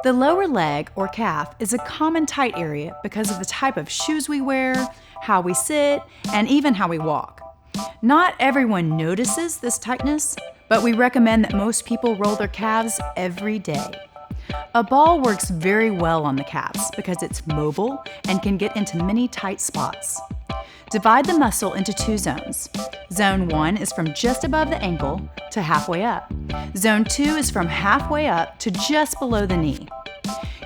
The lower leg or calf is a common tight area because of the type of shoes we wear, how we sit, and even how we walk. Not everyone notices this tightness, but we recommend that most people roll their calves every day. A ball works very well on the calves because it's mobile and can get into many tight spots. Divide the muscle into 2 zones. Zone 1 is from just above the ankle to halfway up. Zone 2 is from halfway up to just below the knee.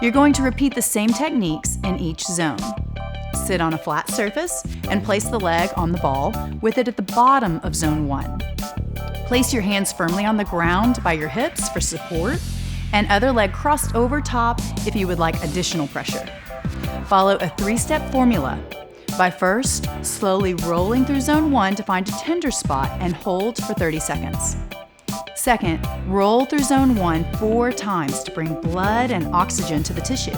You're going to repeat the same techniques in each zone. Sit on a flat surface and place the leg on the ball with it at the bottom of Zone 1. Place your hands firmly on the ground by your hips for support, and other leg crossed over top if you would like additional pressure. Follow a 3-step formula by first slowly rolling through Zone 1 to find a tender spot and hold for 30 seconds. Second, roll through Zone 1 4 times to bring blood and oxygen to the tissue.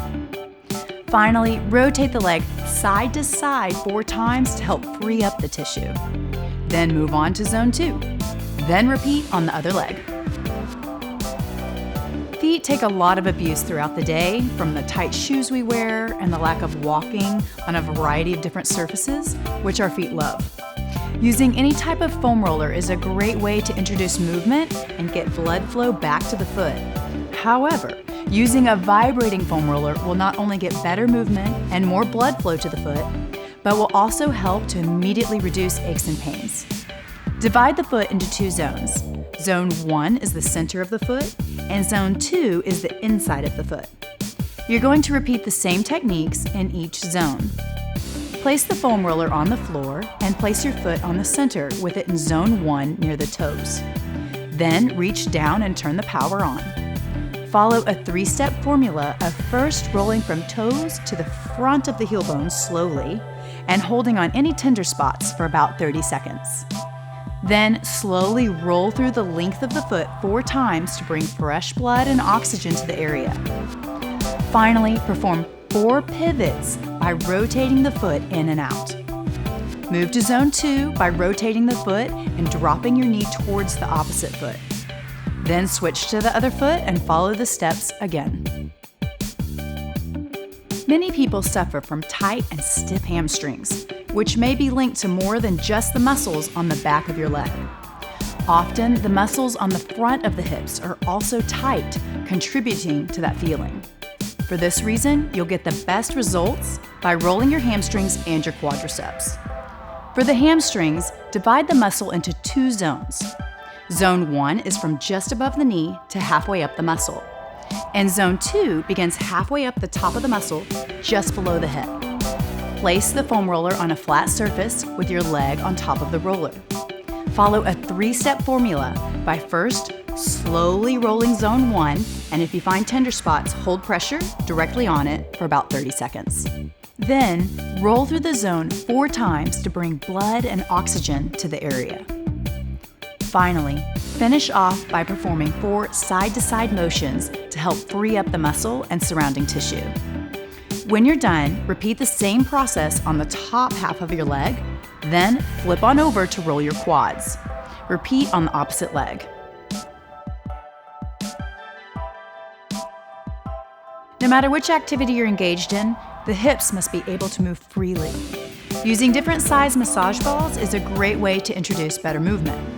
Finally, rotate the leg side to side 4 times to help free up the tissue. Then move on to Zone 2. Then repeat on the other leg. Feet take a lot of abuse throughout the day from the tight shoes we wear and the lack of walking on a variety of different surfaces, which our feet love. Using any type of foam roller is a great way to introduce movement and get blood flow back to the foot. However, using a vibrating foam roller will not only get better movement and more blood flow to the foot, but will also help to immediately reduce aches and pains. Divide the foot into 2 zones. Zone 1 is the center of the foot, and Zone 2 is the inside of the foot. You're going to repeat the same techniques in each zone. Place the foam roller on the floor and place your foot on the center with it in Zone 1 near the toes. Then reach down and turn the power on. Follow a 3-step formula of first rolling from toes to the front of the heel bone slowly and holding on any tender spots for about 30 seconds. Then slowly roll through the length of the foot 4 times to bring fresh blood and oxygen to the area. Finally, perform 4 pivots by rotating the foot in and out. Move to Zone 2 by rotating the foot and dropping your knee towards the opposite foot. Then switch to the other foot and follow the steps again. Many people suffer from tight and stiff hamstrings, which may be linked to more than just the muscles on the back of your leg. Often, the muscles on the front of the hips are also tight, contributing to that feeling. For this reason, you'll get the best results by rolling your hamstrings and your quadriceps. For the hamstrings, divide the muscle into 2 zones. Zone 1 is from just above the knee to halfway up the muscle, and Zone 2 begins halfway up the top of the muscle, just below the hip. Place the foam roller on a flat surface with your leg on top of the roller. Follow a 3-step formula by first slowly rolling Zone 1, and if you find tender spots, hold pressure directly on it for about 30 seconds. Then, roll through the zone 4 times to bring blood and oxygen to the area. Finally, finish off by performing 4 side-to-side motions to help free up the muscle and surrounding tissue. When you're done, repeat the same process on the top half of your leg, then flip on over to roll your quads. Repeat on the opposite leg. No matter which activity you're engaged in, the hips must be able to move freely. Using different size massage balls is a great way to introduce better movement.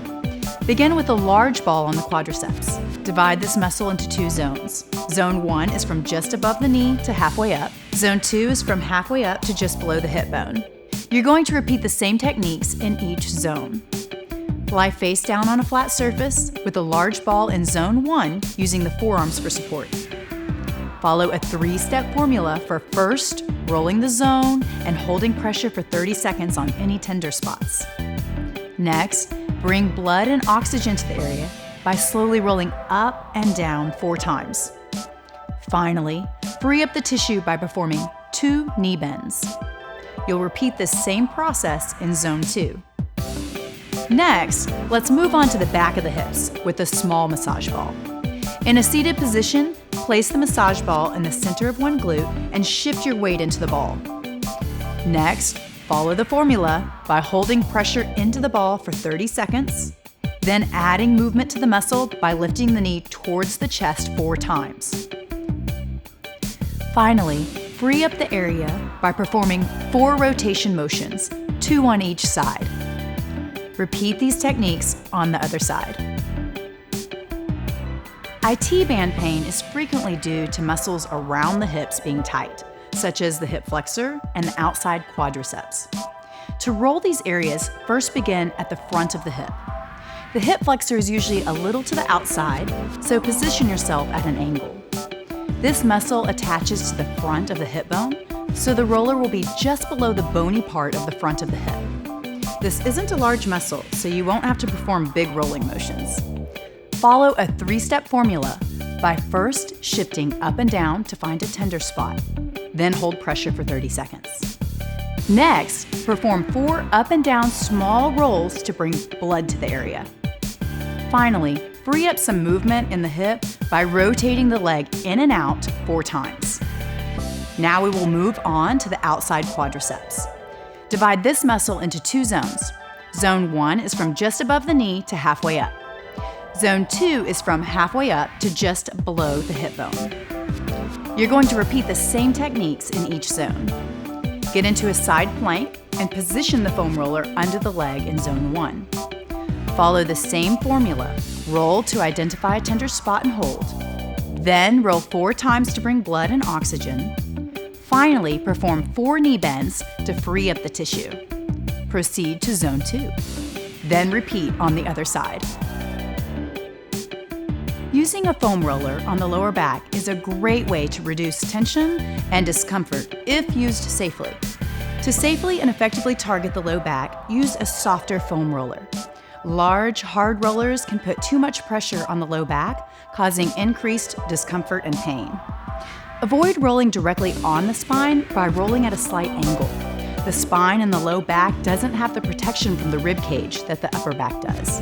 Begin with a large ball on the quadriceps. Divide this muscle into 2 zones. Zone 1 is from just above the knee to halfway up. Zone 2 is from halfway up to just below the hip bone. You're going to repeat the same techniques in each zone. Lie face down on a flat surface with a large ball in Zone 1 using the forearms for support. Follow a 3-step formula for first rolling the zone and holding pressure for 30 seconds on any tender spots. Next, bring blood and oxygen to the area by slowly rolling up and down 4 times. Finally, free up the tissue by performing 2 knee bends. You'll repeat this same process in Zone 2. Next, let's move on to the back of the hips with a small massage ball. In a seated position, place the massage ball in the center of one glute and shift your weight into the ball. Next, follow the formula by holding pressure into the ball for 30 seconds. then adding movement to the muscle by lifting the knee towards the chest 4 times. Finally, free up the area by performing 4 rotation motions, 2 on each side. Repeat these techniques on the other side. IT band pain is frequently due to muscles around the hips being tight, such as the hip flexor and the outside quadriceps. To roll these areas, first begin at the front of the hip. The hip flexor is usually a little to the outside, so position yourself at an angle. This muscle attaches to the front of the hip bone, so the roller will be just below the bony part of the front of the hip. This isn't a large muscle, so you won't have to perform big rolling motions. Follow a 3-step formula by first shifting up and down to find a tender spot, then hold pressure for 30 seconds. Next, perform 4 up and down small rolls to bring blood to the area. Finally, free up some movement in the hip by rotating the leg in and out 4 times. Now we will move on to the outside quadriceps. Divide this muscle into 2 zones. Zone 1 is from just above the knee to halfway up. Zone 2 is from halfway up to just below the hip bone. You're going to repeat the same techniques in each zone. Get into a side plank and position the foam roller under the leg in Zone 1. Follow the same formula. Roll to identify a tender spot and hold. Then roll 4 times to bring blood and oxygen. Finally, perform 4 knee bends to free up the tissue. Proceed to Zone 2. Then repeat on the other side. Using a foam roller on the lower back is a great way to reduce tension and discomfort if used safely. To safely and effectively target the low back, use a softer foam roller. Large, hard rollers can put too much pressure on the low back, causing increased discomfort and pain. Avoid rolling directly on the spine by rolling at a slight angle. The spine and the low back doesn't have the protection from the rib cage that the upper back does.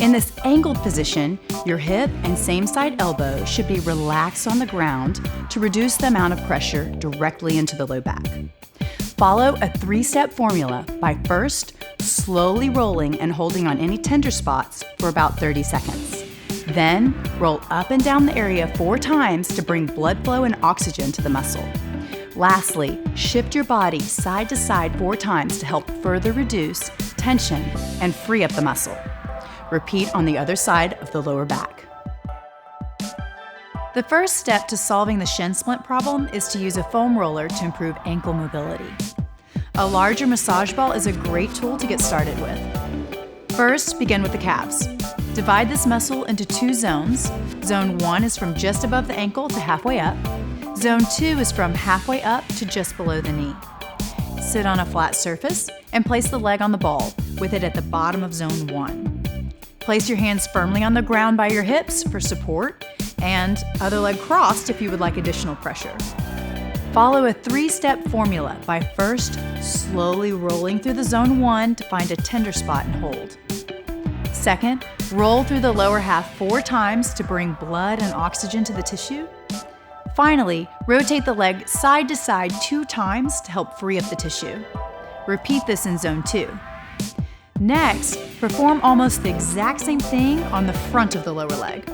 In this angled position, your hip and same side elbow should be relaxed on the ground to reduce the amount of pressure directly into the low back. Follow a 3-step formula by first slowly rolling and holding on any tender spots for about 30 seconds. Then roll up and down the area 4 times to bring blood flow and oxygen to the muscle. Lastly, shift your body side to side 4 times to help further reduce tension and free up the muscle. Repeat on the other side of the lower back. The first step to solving the shin splint problem is to use a foam roller to improve ankle mobility. A larger massage ball is a great tool to get started with. First, begin with the calves. Divide this muscle into 2 zones. Zone 1 is from just above the ankle to halfway up. Zone 2 is from halfway up to just below the knee. Sit on a flat surface and place the leg on the ball with it at the bottom of Zone 1. Place your hands firmly on the ground by your hips for support and other leg crossed if you would like additional pressure. Follow a 3-step formula by first slowly rolling through the Zone 1 to find a tender spot and hold. Second, roll through the lower half 4 times to bring blood and oxygen to the tissue. Finally, rotate the leg side to side 2 times to help free up the tissue. Repeat this in Zone 2. Next, perform almost the exact same thing on the front of the lower leg.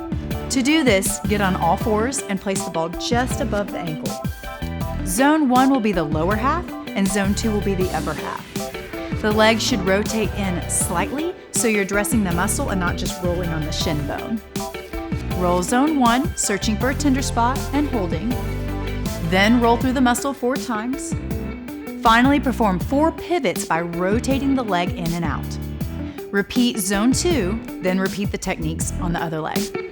To do this, get on all 4s and place the ball just above the ankle. Zone 1 will be the lower half and Zone 2 will be the upper half. The leg should rotate in slightly so you're dressing the muscle and not just rolling on the shin bone. Roll Zone 1, searching for a tender spot and holding. Then roll through the muscle 4 times. Finally, perform 4 pivots by rotating the leg in and out. Repeat Zone 2, then repeat the techniques on the other leg.